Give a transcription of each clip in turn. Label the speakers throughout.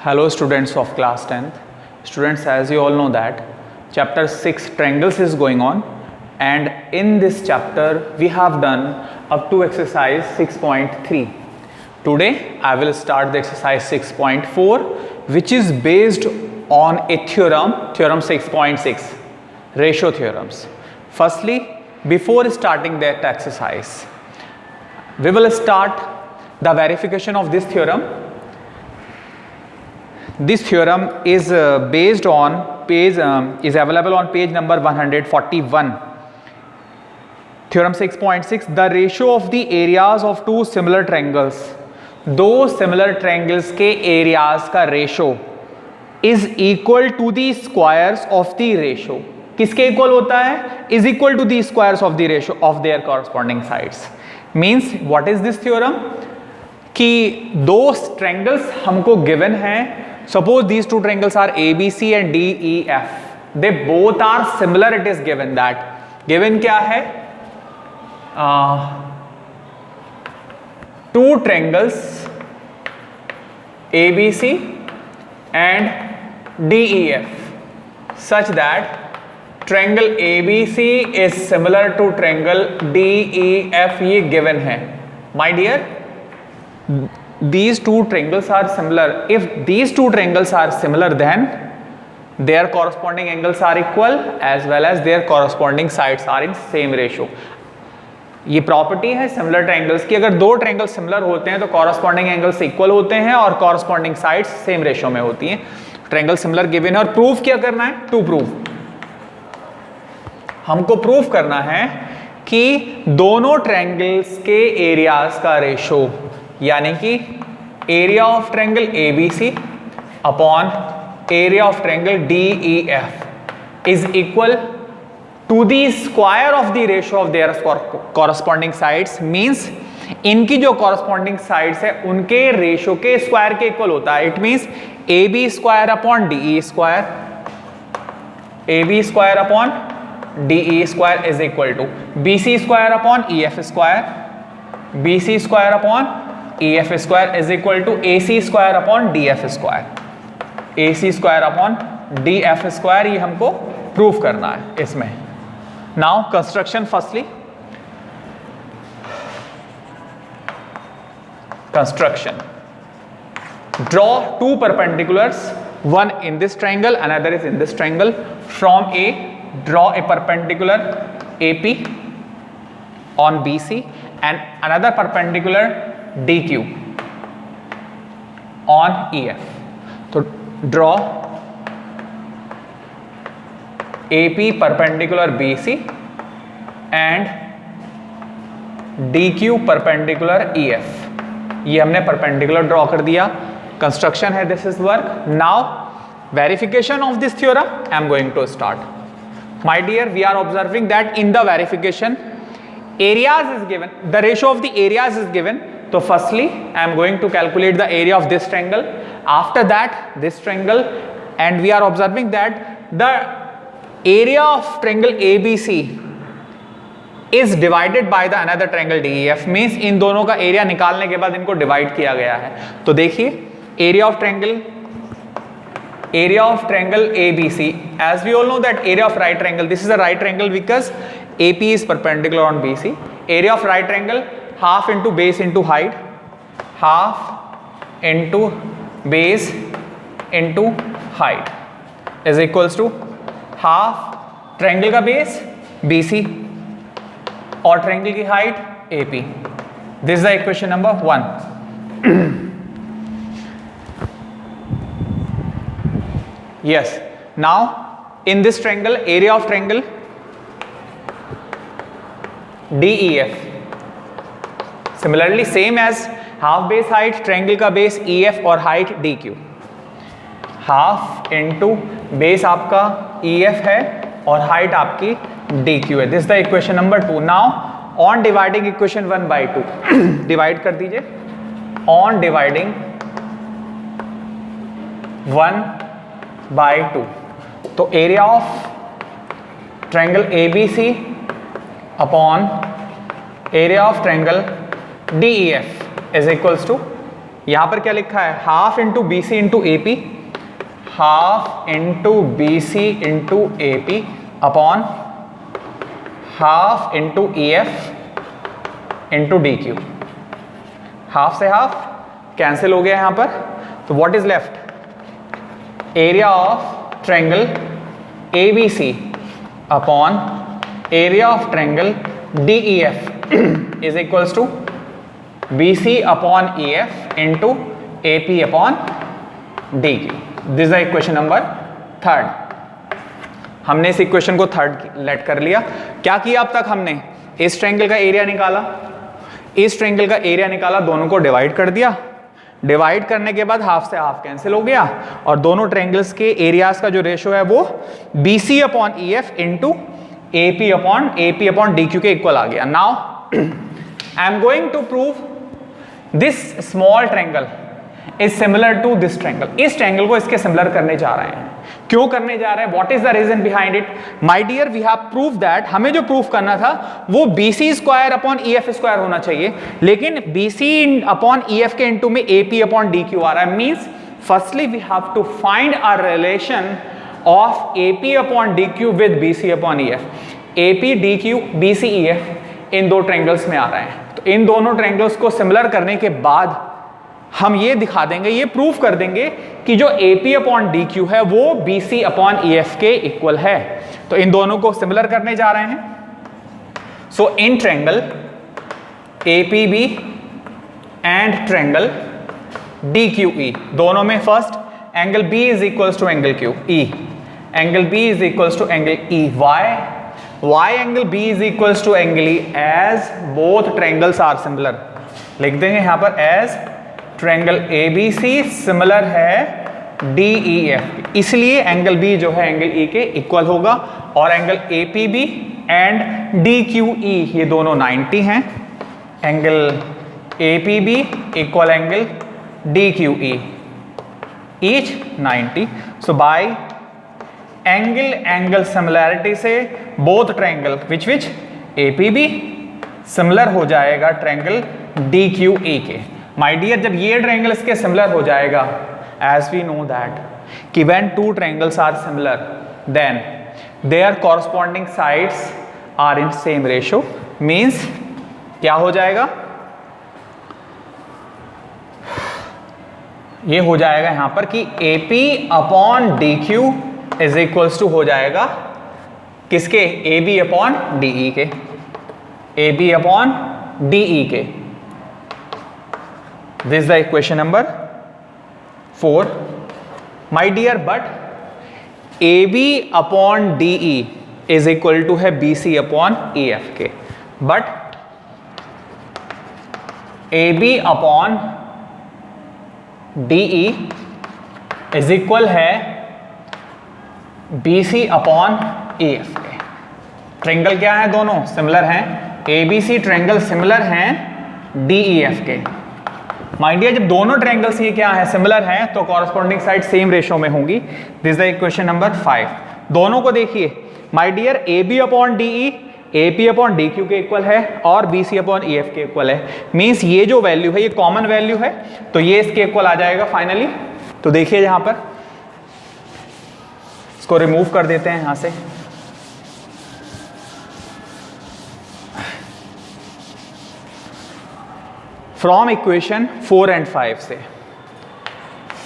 Speaker 1: Hello students of class 10th. Students, as you all know that chapter 6 triangles is going on, and in this chapter we have done up to exercise 6.3. Today I will start the exercise 6.4, which is based on a theorem 6.6, ratio theorems. Firstly, before starting that exercise, we will start the verification of this theorem. This theorem is based on page is available on page number 141. Theorem 6.6, the ratio of the areas of two similar triangles, दो similar triangles के areas का ratio is equal to the squares of the ratio. किसके equal होता है? Is equal to the squares of the ratio of their corresponding sides. Means what is this theorem? कि दो triangles हमको given हैं. Suppose these two triangles are ABC and DEF. They both are similar. It is given that. Given क्या है? Two triangles ABC and DEF such that triangle ABC is similar to triangle DEF. ये given है. My dear, these two triangles are similar. If these two triangles are similar, then their corresponding angles are equal as well as their corresponding sides are in same ratio. ये property है similar triangles की. अगर दो triangle similar होते हैं तो corresponding angles equal होते हैं और कॉरस्पॉन्डिंग साइड्स सेम रेशियो में होती हैं. ट्रायंगल सिमिलर गिवन है और प्रूफ क्या करना है? टू प्रूव, हमको प्रूफ करना है कि दोनों ट्रायंगल्स के एरियाज का रेशियो, यानी कि area of triangle ABC upon area of triangle DEF is equal to the square of the ratio of their corresponding sides. Means इनकी जो कॉरस्पॉन्डिंग साइड्स है उनके रेशियो के स्क्वायर के इक्वल होता है. It means AB square upon DE square, AB square upon DE square is equal to BC square upon EF square, BC square upon EF square is equal to AC square upon DF square, AC square upon DF square. ये हमको proof करना है इसमें. Now construction. Firstly construction. Draw two perpendiculars, one in this triangle, another is in this triangle. From A, draw a perpendicular AP on BC and another perpendicular DQ on EF. तो draw AP perpendicular BC and DQ perpendicular EF. ये हमने perpendicular draw कर दिया. Construction है, this is work. Now verification of this theorem I am going to start. My dear, we are observing that in the verification areas is given, the ratio of the areas is given. So firstly I am going to calculate the area of this triangle, after that this triangle, and we are observing that the area of triangle ABC is divided by the another triangle DEF. means इन दोनों का area निकालने के बाद इनको divide किया गया है. तो देखिए area of triangle ABC, as we all know that area of right triangle, this is a right triangle because AP is perpendicular on BC. Area of right triangle, half into base into height, half into base into height is equals to half triangle का base BC और triangle की height AP. This is the equation number 1. Yes, now in this triangle, area of triangle DEF, similarly same as half base height triangle का base EF और height DQ, half into base आपका EF है और height आपकी DQ है. This the equation number 2. Now on dividing equation 1 by 2 divide कर दीजिए. On dividing 1 by 2, तो area of triangle ABC upon area of triangle DEF is equals to यहां पर क्या लिखा है, half into B C into A P, half into B C into A P upon half into E F into D Q. Half से half cancel हो गया यहां पर, तो what is left, area of triangle A B C upon area of triangle D E F is equals to B C upon E F into A P upon D Q. This is equation number third. हमने इस equation को third late कर लिया। क्या किया अब तक हमने, इस ट्रायंगल का एरिया निकाला, इस ट्रायंगल का एरिया निकाला, दोनों को डिवाइड कर दिया, डिवाइड करने के बाद हाफ से हाफ कैंसिल हो गया और दोनों ट्रायंगल्स के एरियाज का जो रेशो है वो B C upon E F into A P upon D Q के इक्वल आ गया। Now I am going to prove this small triangle is similar to this triangle. इस ट्रायंगल को इसके सिमिलर करने जा रहे हैं। क्यों करने जा रहे हैं, what is the reason behind it? My dear, we have prove that, हमें जो प्रूफ करना था वो B C square upon E F square होना चाहिए, लेकिन B C upon E F के इंटू में A P upon D Q आ रहा है। Means firstly we have to find a relation of A P upon D Q with B C upon E F. A P D Q B C E F इन दो triangles में आ रहे हैं, तो इन दोनों ट्रायंगल्स को सिमिलर करने के बाद हम ये दिखा देंगे, ये प्रूफ कर देंगे कि जो A P upon D Q है वो B C upon E F के इक्वल है। तो इन दोनों को सिमिलर करने जा रहे हैं। So in triangle A P B and triangle D Q E, दोनों में first angle B is equals to angle Q E, angle B is equals to angle E. Why angle B is equals to angle E as both triangles are similar. लिख देंगे यहां पर as triangle A B C similar है D E F, इसलिए angle B जो है angle E के equal होगा और angle A P B and D Q E ये दोनों 90 हैं। Angle A P B equal angle D Q E, each 90। So by angle similarity से both triangle which A P B similar हो जाएगा triangle D Q ई के। My dear, जब ये triangle इसके सिमिलर हो जाएगा, एज वी नो दैट कि when two triangles are similar then their corresponding sides are in same ratio. Means क्या हो जाएगा, ये हो जाएगा यहां पर कि A P upon D Q is equals to हो जाएगा किसके, A B upon D E के, A B upon D E के। This the equation number 4। My dear, but A B upon D E is equal to है B C upon E F के, but A B upon D E is equal है B C upon E F के। Triangle क्या है, दोनों similar हैं, A B C triangle similar हैं D E F के। माय डियर, जब दोनों ट्रायंगल्स ये क्या है, सिमिलर हैं, तो कॉरस्पॉन्डिंग साइड सेम रेशियो में होंगी। This the equation number 5। दोनों को देखिए my dear, A B upon D E A P upon D Q के इक्वल है और B C upon E F के इक्वल है। मीन्स ये जो वैल्यू है ये कॉमन वैल्यू है, तो ये इसके इक्वल आ जाएगा फाइनली। तो देखिए यहां पर इसको रिमूव कर देते हैं यहां से। फ्रॉम इक्वेशन 4 एंड 5 से,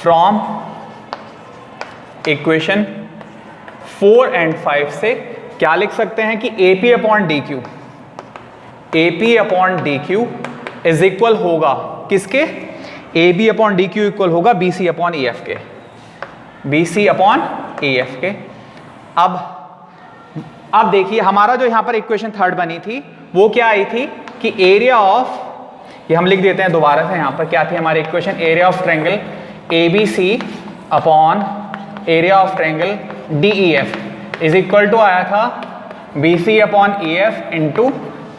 Speaker 1: फ्रॉम इक्वेशन 4 एंड 5 से क्या लिख सकते हैं कि A P upon D Q, A P upon D Q is equal होगा किसके, A B upon D Q equal होगा B C upon E F के, B C upon E F के। अब देखिए हमारा जो यहां पर इक्वेशन थर्ड बनी थी वो क्या आई थी कि एरिया ऑफ, ये हम लिख देते हैं दोबारा से, यहां पर क्या थी हमारी equation, area of triangle A B C upon area of triangle D E F is equal to आया था B C upon E F into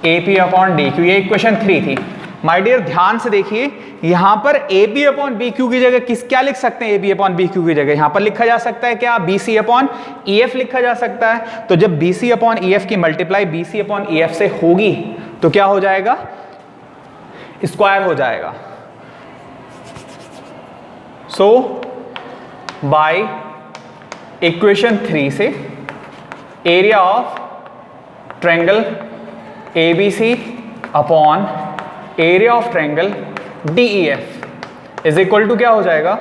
Speaker 1: A P upon D Q. ये इक्वेशन 3 थी। माय डियर ध्यान से देखिए, यहां पर A B upon B Q की जगह क्या लिख सकते हैं, A B upon B Q की जगह यहां पर लिखा जा सकता है क्या, B C upon E F लिखा जा सकता है। तो जब B C upon E F की multiply B C upon E F से होगी तो क्या हो जाएगा, स्क्वायर हो जाएगा। सो बाय इक्वेशन 3 से area of triangle ABC upon area of triangle DEF is equal to क्या हो जाएगा,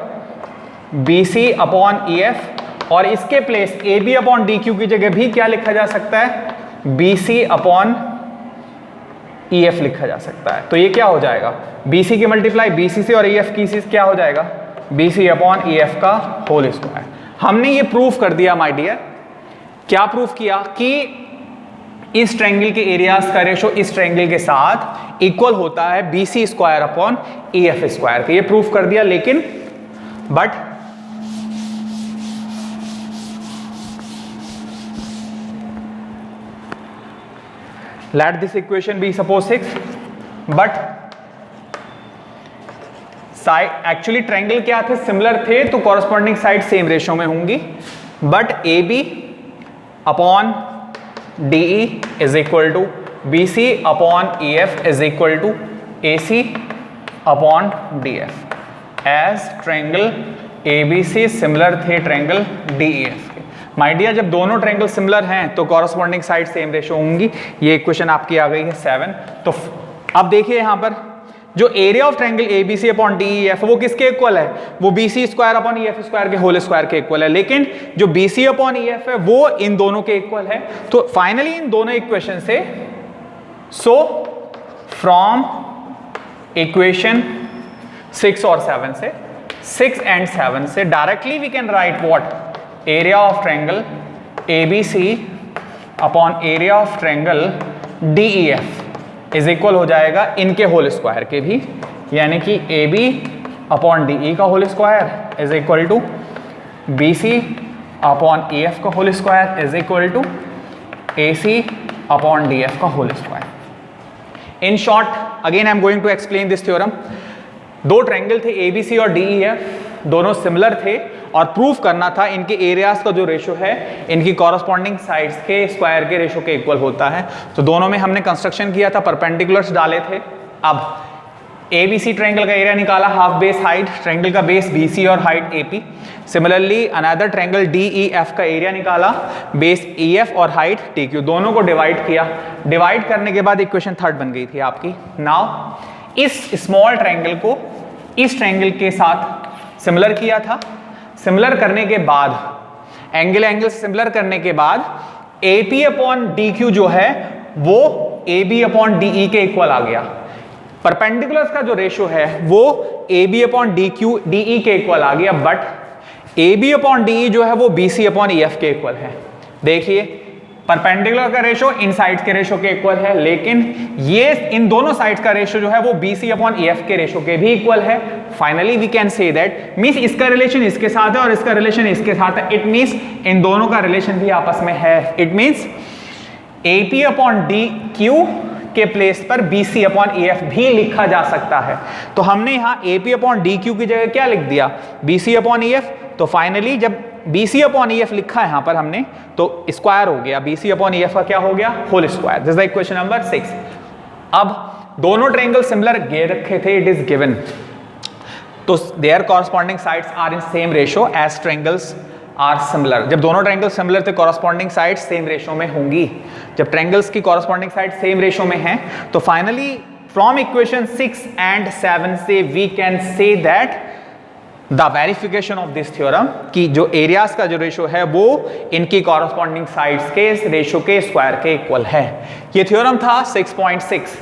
Speaker 1: BC अपॉन EF, और इसके प्लेस AB अपॉन DQ की जगह भी क्या लिखा जा सकता है, BC अपॉन EF लिखा जा सकता है। तो ये क्या हो जाएगा, BC की मल्टीप्लाई BC से और EF की क्या हो जाएगा, BC अपॉन EF का होल स्क्वायर। हमने ये प्रूफ कर दिया माय डियर। क्या प्रूफ किया कि इस ट्रायंगल के एरियाज का रेशो इस ट्रायंगल के साथ इक्वल होता है BC square upon EF square के। ये प्रूफ कर दिया, लेकिन but let this equation be suppose 6, but side actually triangle क्या थे, सिमिलर थे, तो कॉरस्पॉन्डिंग साइड सेम रेशो में होंगी, but AB upon DE is equal to BC upon EF is equal to AC upon DF as triangle ABC similar थे triangle DEF के। My dear, जब दोनों ट्रायंगल सिमिलर हैं तो कॉरस्पॉन्डिंग साइड सेम रेशो होंगी। ये इक्वेशन आपकी आ गई है 7। तो अब देखिए यहां पर जो area of triangle ABC upon DEF वो किसके इक्वल है, वो BC square upon EF square के होल स्क्वायर के इक्वल है, लेकिन जो BC अपॉन EF है वो इन दोनों के इक्वल है। तो फाइनली इन दोनों इक्वेशन से, सो फ्रॉम इक्वेशन 6 और 7 से, 6 एंड 7 से directly we can write what, area of triangle ABC upon area of triangle DEF is equal हो जाएगा इनके होल स्क्वायर के भी, यानी कि AB अपॉन DE का whole square is equal to BC upon EF का whole square is equal to AC upon DF का whole square. In short, again I am going to explain this theorem. दो triangle थे ABC और DEF, दोनों similar थे और proof करना था इनके एरियाज का जो रेशो है इनकी कॉरस्पॉन्डिंग साइड्स के स्क्वायर के रेशो के इक्वल होता है। तो दोनों में हमने कंस्ट्रक्शन किया था, परपेंडिकुलर्स डाले थे। अब ABC ट्रायंगल का एरिया निकाला, हाफ बेस हाइट, ट्रायंगल का बेस BC और height AP। Similarly another triangle DEF का एरिया निकाला, बेस EF और हाइट TQ, दोनों को डिवाइड किया। डिवाइड करने के बाद इक्वेशन 3 बन गई थी आपकी। नाउ इस स्मॉल ट्रायंगल को इस ट्रायंगल के साथ सिमिलर किया था। सिमिलर करने के बाद एंगल सिमिलर करने के बाद AP अपॉन DQ जो है वो AB अपॉन DE के इक्वल आ गया। परपेंडिकुलर्स का जो रेशो है वो AB अपॉन DE के इक्वल आ गया, बट AB अपॉन DE जो है वो BC अपॉन EF के इक्वल है। देखिए परपेंडिकुलर का रेशो इन साइड्स के रेशो के इक्वल है, लेकिन ये इन दोनों साइड्स का रेशो जो है वो BC अपॉन EF के रेशो के भी इक्वल है। Finally we can say that means इसका रिलेशन इसके साथ है और इसका रिलेशन इसके साथ है। इट मींस इन दोनों का रिलेशन भी आपस में है। It means AP upon DQ के प्लेस पर BC अपॉन EF भी लिखा जा सकता है। तो हमने यहाँ AP अपॉन DQ की जगह क्या लिख दिया, BC अपॉन EF। तो फाइनली जब BC अपॉन EF लिखा है यहाँ पर हमने, तो स्क्वायर हो गया, BC अपॉन EF का क्या हो गया, whole square. This is the equation number 6। अब दोनों ट्रायंगल सिमिलर दे रखे थे, इट इज गिवन, तो their corresponding sides are in same ratio as triangles are similar. जब दोनों ट्रायंगल सिमिलर थे कॉरस्पॉन्डिंग साइड्स सेम रेशो में होंगी। जब ट्रायंगल्स की कॉरस्पॉन्डिंग साइड सेम रेशो में हैं, तो फाइनली फ्रॉम इक्वेशन 6 एंड 7 से we can say that the verification of this theorem कि जो एरियाज का जो रेशो है वो इनकी कॉरस्पॉन्डिंग साइड्स के रेशो के स्क्वायर के इक्वल है। ये थ्योरम था 6.6।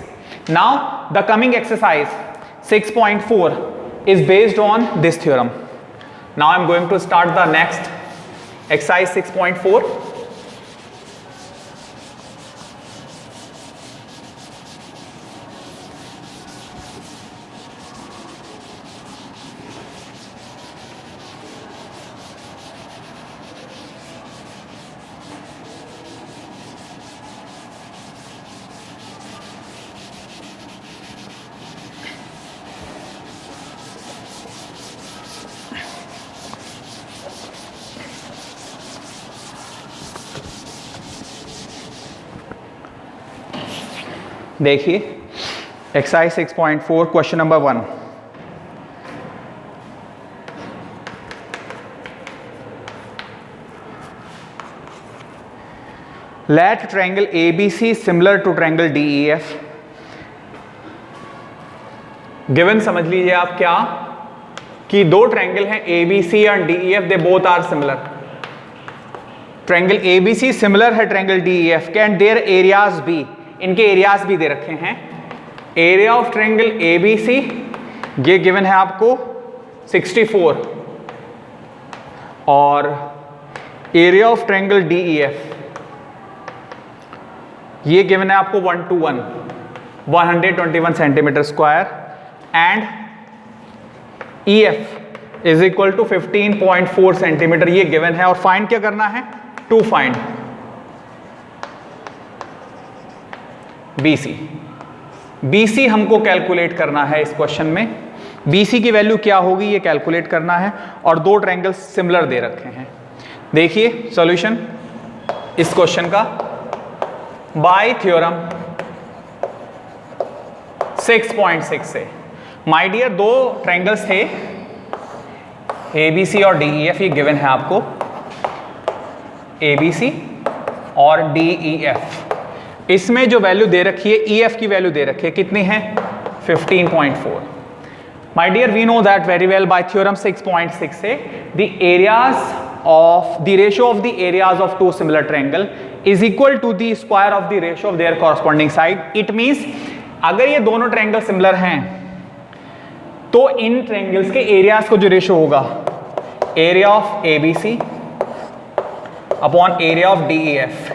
Speaker 1: Now the coming exercise 6.4 is based on this theorem. Now I am going to start the next exercise 6.4. देखिए exercise 6.4 question number 1। Let triangle ABC similar to triangle DEF। Given समझ लीजिए आप क्या, कि दो ट्रायंगल हैं ABC and DEF, they both are similar. Triangle ABC similar है triangle DEF के एंड देयर एरियाज भी, इनके एरियाज भी दे रखे हैं। एरिया ऑफ ट्रायंगल ABC ये गिवन है आपको 64 और एरिया ऑफ ट्रायंगल DEF ये गिवन है आपको 121 centimetre square and EF is equal to 15.4 centimetre ये गिवन है। और फाइंड क्या करना है, टू फाइंड BC हमको कैलकुलेट करना है इस क्वेश्चन में। BC की वैल्यू क्या होगी ये कैलकुलेट करना है और दो ट्रायंगल्स सिमिलर दे रखे हैं। देखिए सॉल्यूशन इस क्वेश्चन का, बाय थ्योरम 6.6 से। माय डियर दो ट्रायंगल्स थे ABC और DEF, ये गिवन है आपको ABC और DEF। इसमें जो वैल्यू दे रखी है EF की वैल्यू दे रखी है कितनी है 15.4। My dear we know that very well by theorem 6.6 से the areas of the ratio of the areas of two similar triangle is equal to the square of the ratio of their corresponding side. It means अगर ये दोनों triangle similar हैं तो इन triangles के areas को जो ratio होगा area of ABC upon area of DEF,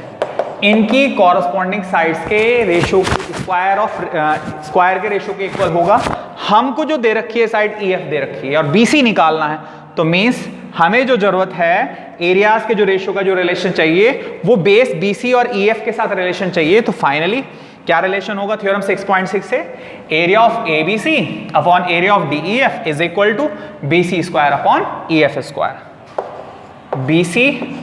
Speaker 1: इनकी कॉरस्पॉन्डिंग साइड्स के रेशियो स्क्वायर के रेशियो के इक्वल होगा। हमको जो दे रखी है साइड EF दे रखी है और BC निकालना है, तो मीन्स हमें जो जरूरत है एरियाज के जो रेशियो का जो रिलेशन चाहिए वो बेस BC और EF के साथ रिलेशन चाहिए। तो फाइनली क्या रिलेशन होगा थ्योरम 6.6 से, area of ABC upon area of DEF is equal to BC square upon EF square, BC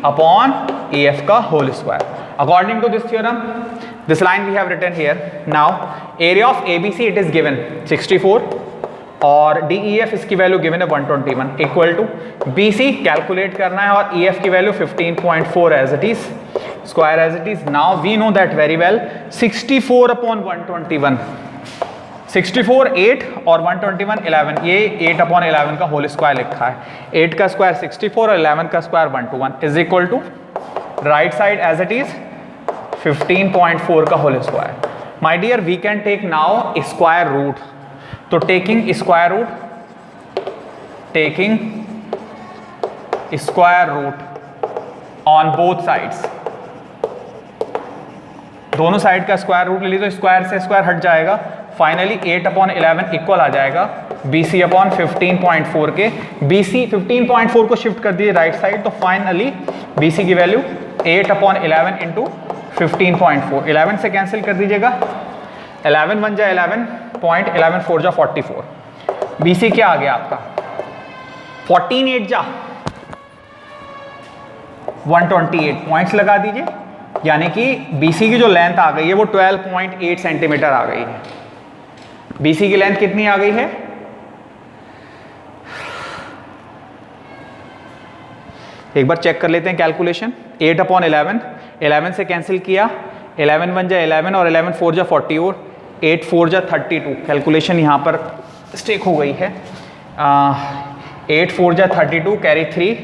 Speaker 1: upon EF का whole square. According to this theorem, this line we have written here. Now, area of ABC it is given 64 और DEF इसकी value given है 121 equal to BC calculate करना है और EF की value 15.4 as it is, square as it is. Now we know that very well 64 अपॉन 121, 64 8 और 121 11, ये 8 अपॉन 11 का होल स्क्वायर लिखा है। 8 का स्क्वायर 64 और 11 का square 121 is equal to right side as it is 15.4 का whole square. My dear we can take now square root. तो taking square root on both sides, दोनों साइड का स्क्वायर रूट ले लीजिए तो स्क्वायर से स्क्वायर हट जाएगा। फाइनली 8 अपॉन 11 इक्वल आ जाएगा BC अपॉन 15.4 के। BC 15.4 को शिफ्ट कर दीजिए राइट साइड, तो फाइनली BC की वैल्यू 8 अपॉन 11 इंटू 15.4, 11 से कैंसिल कर दीजिएगा, 11 बन जाए 11.11 4 जा 44। BC क्या आ गया आपका 14 8 जा 128 पॉइंट्स लगा दीजिए, यानी कि BC की जो लेंथ आ गई है वो 12.8 सेंटीमीटर आ गई है। BC की लेंथ कितनी आ गई है, एक बार चेक कर लेते हैं कैलकुलेशन। 8 अपॉन 11, 11 से कैंसिल किया, 11 बन जाए 11 और 11 4 जा 40 और 8 4 जा 32। कैलकुलेशन यहाँ पर स्टेक हो गई है। 8 4 जा 32 कैरी 3,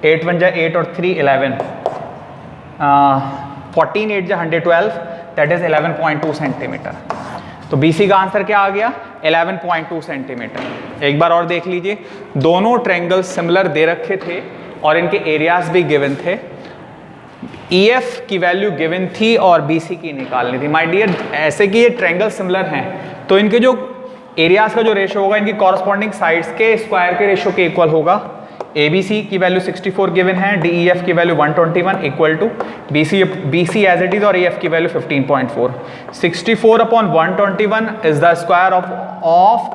Speaker 1: 8 बन जाए 8 और 3 11, 14 8 जा 112 दैट इज 11.2 सेंटीमीटर। तो BC का आंसर क्या आ गया 11.2 सेंटीमीटर। एक बार और देख लीजिए, दोनों ट्रायंगल सिमिलर दे रखे थे और इनके एरियाज भी गिवन थे। EF की वैल्यू गिवन थी और BC की निकालनी थी। माय डियर ऐसे कि ये ट्रायंगल सिमिलर हैं तो इनके जो एरियाज का जो रेशियो होगा इनकी कॉरस्पॉन्डिंग साइड्स के स्क्वायर के रेशियो के इक्वल होगा। ABC की वैल्यू 64 गिवन है, DEF की value 121 equal to BC as it is और EF की वैल्यू 15.4। 64 अपॉन 121 is the square of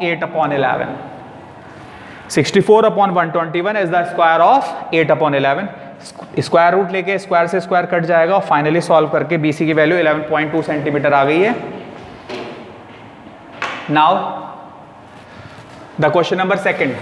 Speaker 1: 8 upon 11। 64 अपॉन 121 is the square of 8 upon 11। Square root लेके स्क्वायर से स्क्वायर कट जाएगा और फाइनली सॉल्व करके BC की वैल्यू 11.2 सेंटीमीटर आ गई है। Now the question number second.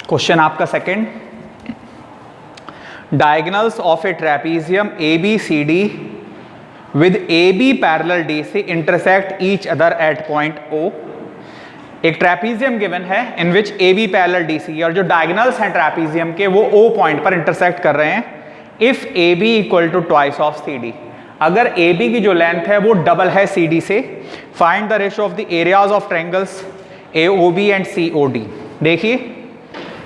Speaker 1: Question आपका second, diagonals of a trapezium ABCD with AB parallel DC intersect each other at point O। एक ट्रेपीजियम गिवन है in which AB parallel DC, और जो diagonals हैं trapezium के वो O point पर intersect कर रहे हैं। If AB equal to twice of CD, अगर AB की जो लेंथ है वो डबल है CD से, find the ratio of the areas of triangles AOB and COD। देखिए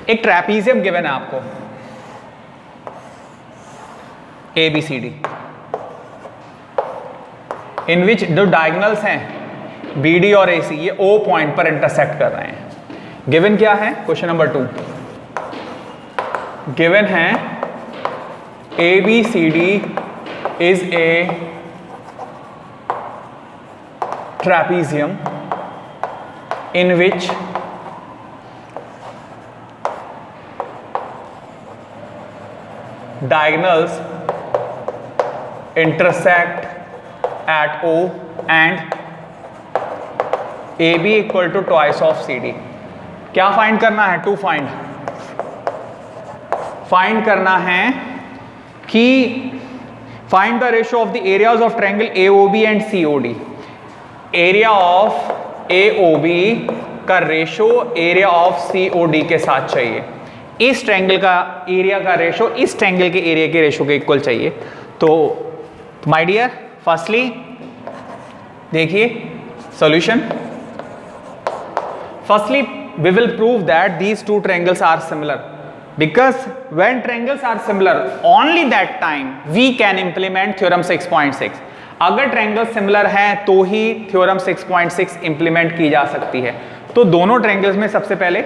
Speaker 1: एक ट्रेपीजियम गिवन है आपको ABCD, इन विच जो डायगोनल्स हैं BD और AC ये O पॉइंट पर इंटरसेक्ट कर रहे हैं। गिवन क्या है, क्वेश्चन नंबर 2 गिवन है ABCD is a trapezium in which diagonals intersect at O and AB equal to twice of CD। क्या फाइंड करना है, टू फाइंड करना है कि find the ratio of the areas of triangle AOB and COD। Area of AOB का ratio area of COD के साथ चाहिए। इस ट्रायंगल का एरिया का रेशियो इस ट्रायंगल के एरिया के रेशियो के इक्वल चाहिए। तो माय डियर, फर्स्टली देखिए solution. Firstly we will prove that these two triangles are similar, because when triangles are similar only that time we can implement theorem 6.6। अगर triangles similar हैं तो ही theorem 6.6 implement की जा सकती है। तो दोनों triangles में सबसे पहले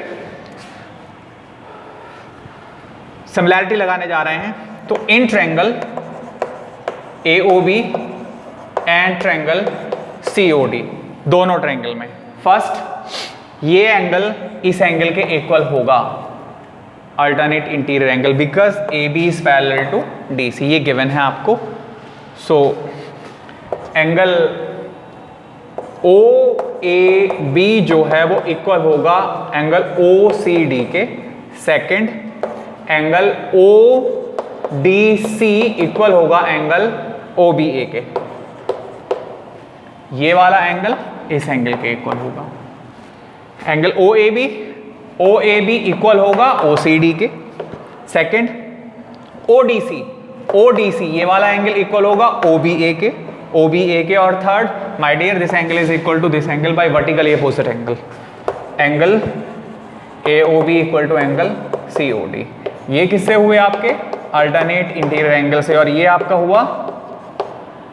Speaker 1: similarity लगाने जा रहे हैं। तो in triangle AOB and triangle COD, दोनों triangle में फर्स्ट ये एंगल इस एंगल के इक्वल होगा, alternate interior angle, because AB is parallel to DC, ये गिवन है आपको। सो एंगल OAB जो है वो इक्वल होगा एंगल OCD के। सेकंड एंगल ODC इक्वल होगा एंगल OBA के। ये वाला एंगल इस एंगल के इक्वल होगा। एंगल OAB इक्वल होगा OCD के। सेकंड ODC ये वाला एंगल इक्वल होगा OBA के। और third my dear, this angle is equal to this angle by vertically opposite angle. Angle AOB equal to angle COD। ये किससे हुए आपके, अल्टरनेट इंटीरियर एंगल से, और ये आपका हुआ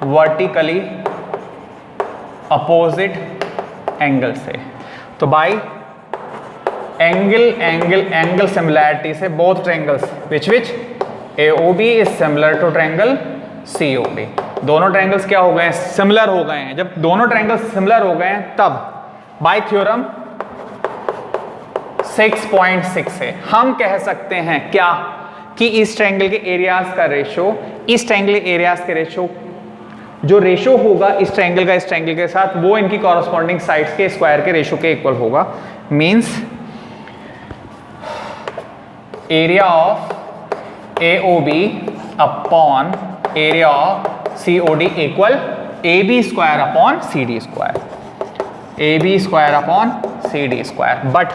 Speaker 1: वर्टिकली अपोजिट एंगल से। तो बाय एंगल सिमिलैरिटी से both triangles which AOB is similar to triangle COD। दोनों ट्रायंगल्स क्या हो गए हैं, सिमिलर हो गए हैं। जब दोनों ट्रायंगल्स सिमिलर हो गए हैं तब बाय थ्योरम 6.6 से हम कह सकते हैं क्या कि इस ट्रायंगल के एरियाज का रेशियो इस ट्रायंगल के एरियाज के रेशियो, जो रेशियो होगा इस ट्रायंगल का इस ट्रायंगल के साथ, वो इनकी कॉरस्पॉन्डिंग साइड्स के स्क्वायर के रेशियो के इक्वल होगा। Means area of AOB upon area of COD equal AB square upon CD square, AB square upon CD square. But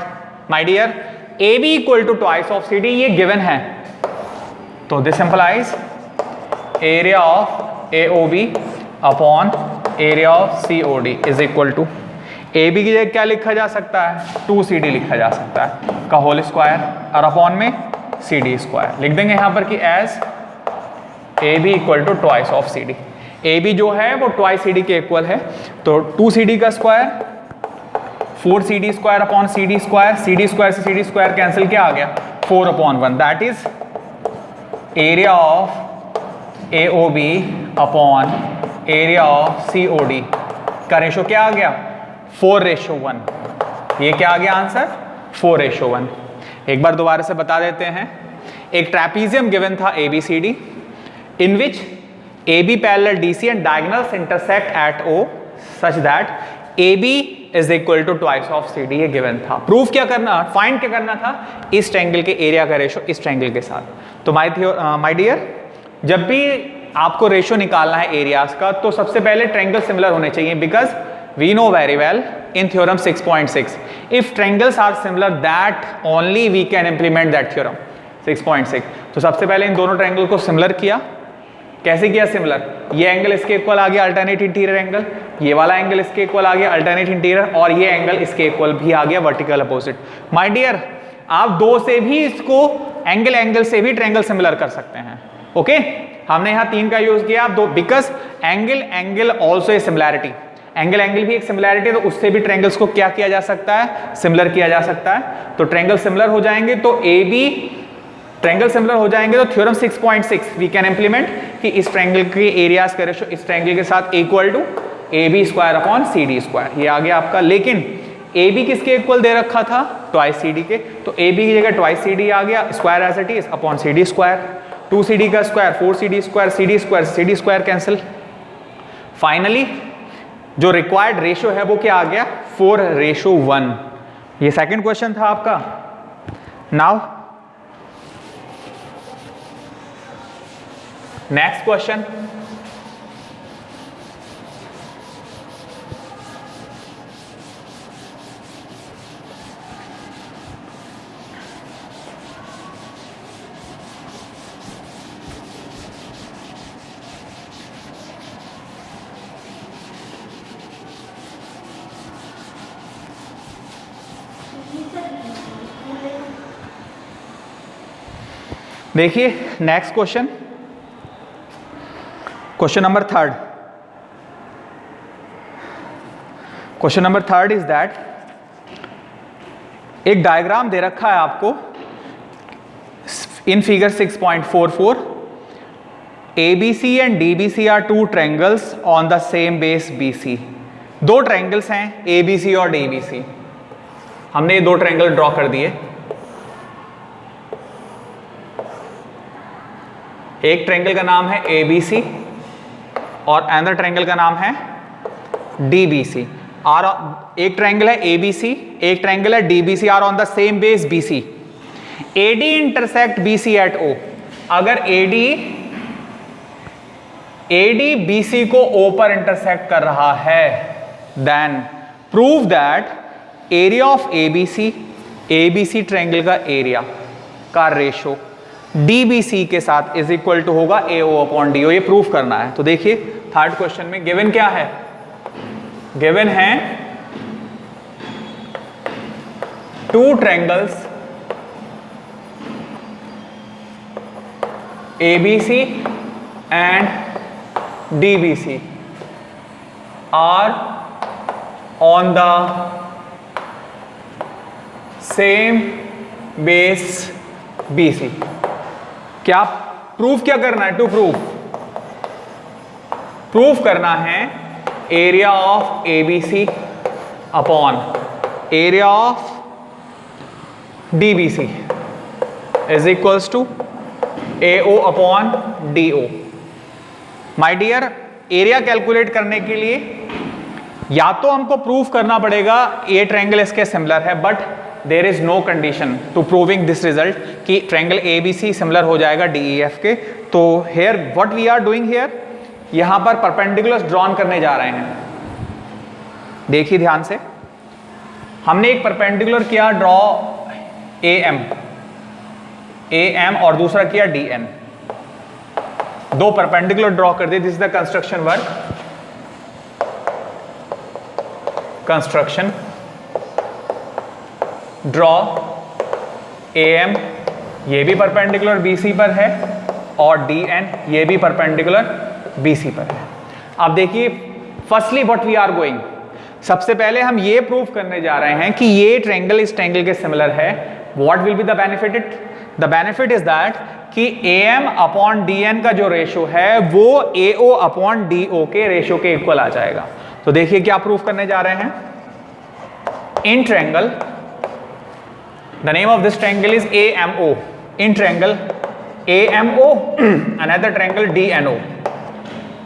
Speaker 1: my dear AB equal to twice of CD ये given है, तो this implies area of AOB upon area of COD is equal to AB की जगह क्या लिखा जा सकता है, 2CD लिखा जा सकता है का होल स्क्वायर, और अपॉन में CD स्क्वायर लिख देंगे यहाँ पर कि as AB equal to twice of CD। AB जो है वो ट्वाइस CD के इक्वल है, तो 2CD का square 4CD square upon CD square, CD square से CD स्क्वायर कैंसिल, क्या आ गया 4/1, that is area of AOB upon area of COD का रेशो क्या आ गया 4:1। ये क्या आ गया आंसर 4:1। एक बार दोबारा से बता देते हैं। एक ट्रेपीजियम गिवन था ABCD in which AB parallel DC and diagonals intersect at O such that AB is equal to twice of C D, ये गिवन था। प्रूफ क्या करना, फाइंड क्या करना था, इस ट्रायंगल के एरिया का रेशो इस ट्रायंगल के साथ। तो माय डियर, जब भी आपको रेशो निकालना है एरियाज का, तो सबसे पहले ट्रायंगल सिमिलर होने चाहिए, because we know very well in theorem 6.6 if triangles are similar that only we can implement that theorem 6.6। तो सबसे पहले इन दोनों ट्रायंगल को सिमिलर किया। कैसे किया सिमिलर, ये एंगल इसके इक्वल आ गया अल्टरनेट इंटीरियर एंगल, ये वाला एंगल इसके इक्वल आ गया अल्टरनेट इंटीरियर, और ये एंगल इसके इक्वल भी आ गया वर्टिकल अपोजिट। माय डियर, आप दो से भी इसको एंगल से भी ट्रायंगल सिमिलर कर सकते हैं। ओके, हमने यहाँ 3 का यूज किया, दो, because angle also A similarity, angle भी एक सिमिलैरिटी, तो उससे भी ट्रायंगल्स को क्या किया जा सकता है, सिमिलर किया जा सकता है। तो ट्रायंगल सिमिलर हो जाएंगे, तो ए बी ट्रायंगल सिमिलर हो जाएंगे, तो थ्योरम 6.6 वी कैन इंप्लीमेंट कि इस ट्रायंगल के एरियाज का रेशो इस ट्रायंगल के साथ equal to A B square upon C D square, ये आ गया आपका। लेकिन ए बी किसके इक्वल दे रखा था, ट्वाइस सी डी के, तो ए बी की जगह ट्वाइस सी डी आ गया, square as it is upon C D square, 2 C D का square 4 C D square, C D square cancel. Finally जो रिक्वायर्ड रेशो है वो क्या आ गया, 4:1। ये सेकंड क्वेश्चन था आपका। नाउ नेक्स्ट क्वेश्चन, देखिए next question, question number 3। Question number 3 is that, एक डायग्राम दे रखा है आपको in figure 6.44, ABC and DBC are 2 triangles on the same base BC। 2 triangles हैं ABC और DBC, हमने ये 2 ट्रायंगल ड्रॉ कर दिए। एक ट्रायंगल का नाम है ABC और अनदर ट्रायंगल का नाम है DBC। और एक ट्रायंगल है ABC, एक ट्रायंगल है DBC, are on the same base BC। AD intersect BC at O। अगर AD BC को O पर इंटरसेक्ट कर रहा है, then prove that area of ABC triangle का एरिया का रेशो DBC के साथ इज इक्वल टू होगा AO अपॉन DO। ये प्रूफ करना है। तो देखिए थर्ड क्वेश्चन में गिवन क्या है, गिवन है 2 triangles ABC and DBC are on the same base BC। क्या प्रूफ क्या करना है, टू प्रूफ करना है area of ABC upon area of DBC is equals to AO upon DO। My dear, area calculate करने के लिए या तो हमको प्रूफ करना पड़ेगा ये ट्रायंगल इसके सिमिलर है, but there is no condition to proving this result कि ट्रायंगल ABC सिमिलर हो जाएगा DEF के। तो here what we are doing here, यहां पर परपेंडिकुलर्स ड्रॉन करने जा रहे हैं। देखिए ध्यान से, हमने एक परपेंडिकुलर किया ड्रॉ AM और दूसरा किया DN। 2 परपेंडिकुलर ड्रॉ कर दिए। This is the construction work. Construction draw AM, ये भी परपेंडिकुलर BC पर है, और DN ये भी परपेंडिकुलर BC पर है। अब देखिए firstly what we are going, सबसे पहले हम ये प्रूफ करने जा रहे हैं कि ये ट्रायंगल इस ट्रायंगल के सिमिलर है। What will be the benefit? The benefit is that कि AM अपॉन DN का जो रेशो है वो AO अपॉन DO के रेशो के इक्वल आ जाएगा। तो देखिए क्या प्रूफ करने जा रहे हैं। In triangle, the name of this triangle is AMO। In triangle AMO, another triangle DNO।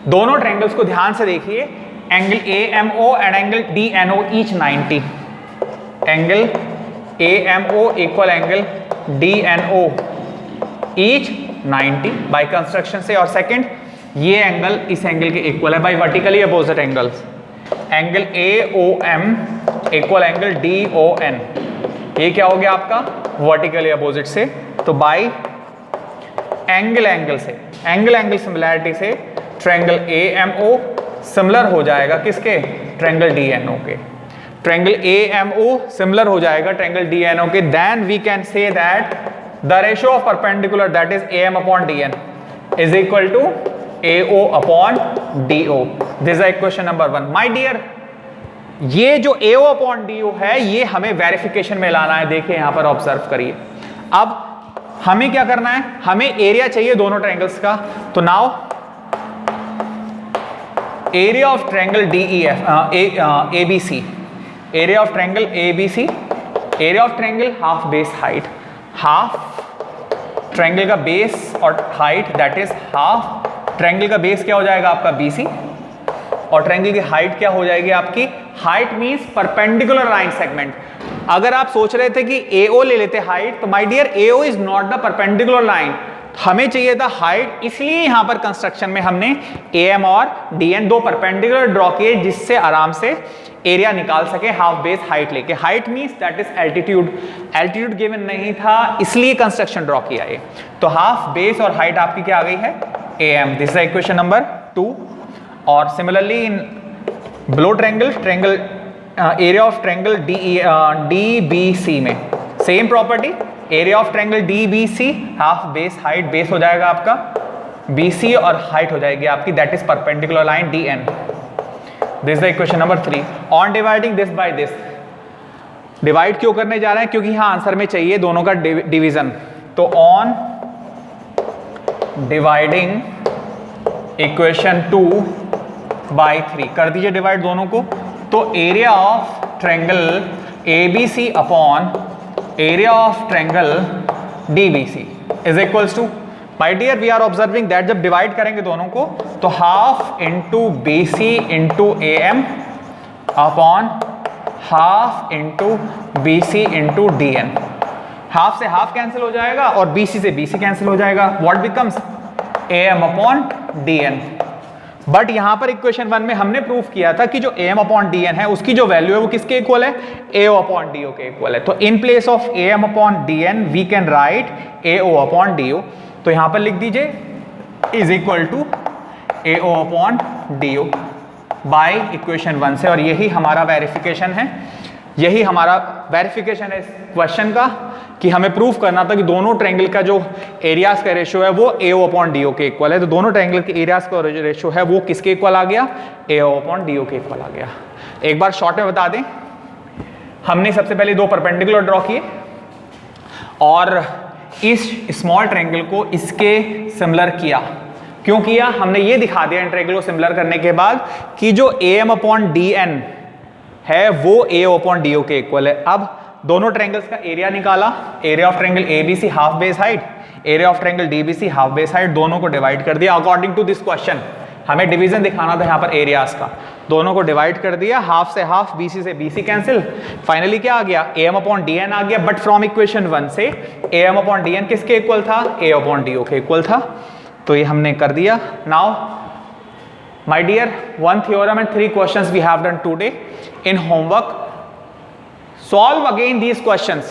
Speaker 1: दोनों ट्रायंगल्स को ध्यान से देखिए। angle AMO and angle DNO each 90. Angle AMO equal angle DNO each 90 by construction से। और सेकंड, ये angle इस angle के इक्वल है by vertically opposite angles. Angle AOM equal angle DON, ये क्या हो गया आपका वर्टिकली अपोजिट से। तो बाय एंगल से, एंगल सिमिलैरिटी से ट्रायंगल AMO सिमिलर हो जाएगा किसके, ट्रायंगल DNO के। ट्रायंगल AMO सिमिलर हो जाएगा ट्रायंगल DNO के। Then we can say that the ratio of perpendicular that is AM upon DN is equal to AO upon DO। This is question number 1। My dear, ये जो AO upon DO है ये हमें verification में लाना है। देखिए यहां पर ऑब्जर्व करिए। अब हमें क्या करना है, हमें एरिया चाहिए दोनों ट्रायंगल्स का। तो now area of triangle ABC, area of triangle ABC, area of triangle half base height, half triangle का बेस और height that is half. Triangle का बेस क्या हो जाएगा आपका BC और ट्रायंगल की हाइट क्या हो जाएगी आपकी, height means perpendicular line segment. अगर आप सोच रहे थे कि AO ले लेते हाइट, तो my dear AO is not the perpendicular line, हमें चाहिए था हाइट। इसलिए यहां पर कंस्ट्रक्शन में हमने AM और DN दो परपेंडिकुलर ड्रॉ किए जिससे आराम से एरिया निकाल सके हाफ बेस हाइट लेके। Height means that is altitude, altitude given नहीं था इसलिए कंस्ट्रक्शन ड्रॉ किया है। तो हाफ बेस और हाइट आपकी क्या आ गई है, AM। This is equation number 2। और similarly in below triangle, triangle area of triangle DBC में same property, area of triangle DBC half base height, base हो जाएगा आपका BC और हाइट हो जाएगी आपकी that is perpendicular line DN। This is the equation number 3। On dividing this by this, divide क्यों करने जा रहे हैं, क्योंकि यहां आंसर में चाहिए दोनों का डिवीजन। तो ऑन डिवाइडिंग इक्वेशन 2 बाय 3 कर दीजिए डिवाइड दोनों को। तो area of triangle ABC upon area of triangle DBC is equals to, my dear we are observing that जब डिवाइड करेंगे दोनों को तो half into BC into AM upon half into BC into DN। Half से half cancel हो जाएगा और BC से BC कैंसिल हो जाएगा। What becomes AM upon DN। But यहां पर इक्वेशन 1 में हमने प्रूफ किया था कि जो AM अपॉन DN है उसकी जो वैल्यू है वो किसके इक्वल है, AO अपॉन DO के इक्वल है। तो in place of AM upon DN we can write AO upon DO। तो यहां पर लिख दीजिए is equal to AO upon DO by equation 1 से। और यही हमारा वेरिफिकेशन है, यही हमारा वेरिफिकेशन है इस क्वेश्चन का कि हमें प्रूफ करना था कि दोनों ट्रायंगल का जो एरियाज का रेशियो है वो AO अपॉन DO के इक्वल है। तो दोनों ट्रायंगल के एरियाज का रेशियो है वो किसके इक्वल आ गया, AO अपॉन DO के इक्वल आ गया। एक बार शॉर्ट में बता दें, हमने सबसे पहले दो परपेंडिकुलर ड्रॉ किए और इस स्मॉल ट्रायंगल को इसके सिमिलर किया। क्यों किया, हमने ये दिखा दिया इन ट्रायंगल को सिमिलर करने के बाद कि जो AM अपॉन DN है वो AO अपॉन DO के इक्वल है। अब दोनों ट्रायंगल्स का एरिया निकाला, area of triangle ABC half base height, area of triangle DBC half base height, दोनों को डिवाइड कर दिया अकॉर्डिंग टू दिस क्वेश्चन। हमें डिवीजन दिखाना था यहाँ पर एरियाज का, दोनों को डिवाइड कर दिया, हाफ से हाफ, BC से BC कैंसिल, फाइनली क्या आ गया, AM अपॉन DN आ गया। बट फ्रॉम इक्वेशन 1 से AM अपॉन DN किसके इक्वल था, A अपॉन DO के इक्वल था। तो ये हमने कर दिया। Now my dear, 1 theorem and 3 questions we have done today in homework. Solve again these questions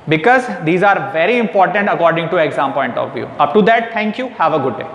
Speaker 1: because these are very important according to exam point of view. Up to that, thank you. Have a good day.